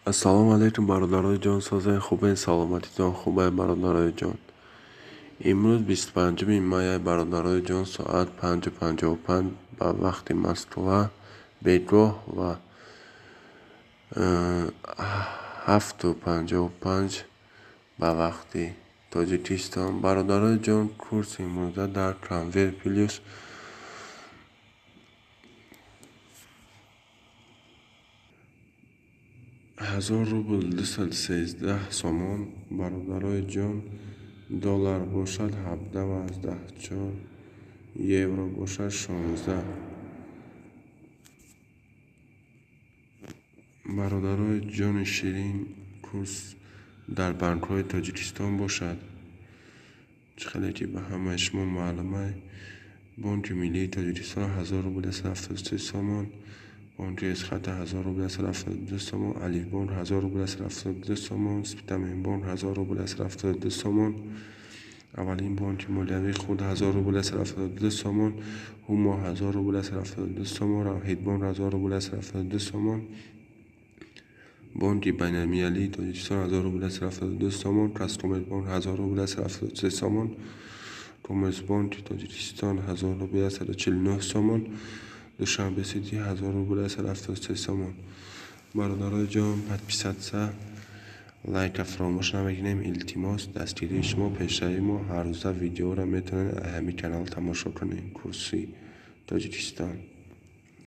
السلام علیکم برادرای جان. سازای خوبه، سلامتیتان خوبه برادرای جان. امروز 25 مای برادرای جان ساعت 5:55 به وقت مسکو بیگاه و 7:55 به وقت تاجیکستان. برادرای جان کورس امروزه در کرانور پلیس 1000 روبل 213 سومون. برادرای جان دلار باشد 17.14، یورو باشد 16. برادرای جان شیرین کورس در بانک های تاجیکستان باشد. خیلی که به همه شما معلومه، بانک ملی تاجیکستان 1000 روبل 73 سومون، بانک اسخط 1000 روبل 72 سومون، الف بانک 1000 روبل 72 سومون، سپیتامین بانک 1000 روبل 72 سومون، اولین بانک مالیوی خود 1000 روبل 72 سومون، هوما 1000 روبل 72 سومون، روحید بانک 1000 روبل 72 سومون، بانک بین المللی تاجیکستان 1000 روبل 72 سومون، کاسکومرس بانک 1000 روبل 73 سومون، کامرس بانک تاجیکستان 1000 روبل 149 سومون، دوشنبه سیتی 1000 روبل 173 سومون. برادرای جان подписаться، لایک فراموش نکنیم. التماس دستگیری شما پیشروی ما هر روز ویدیو را میتونید همین کانال تماشا کنید. کورسی تاجیکستان.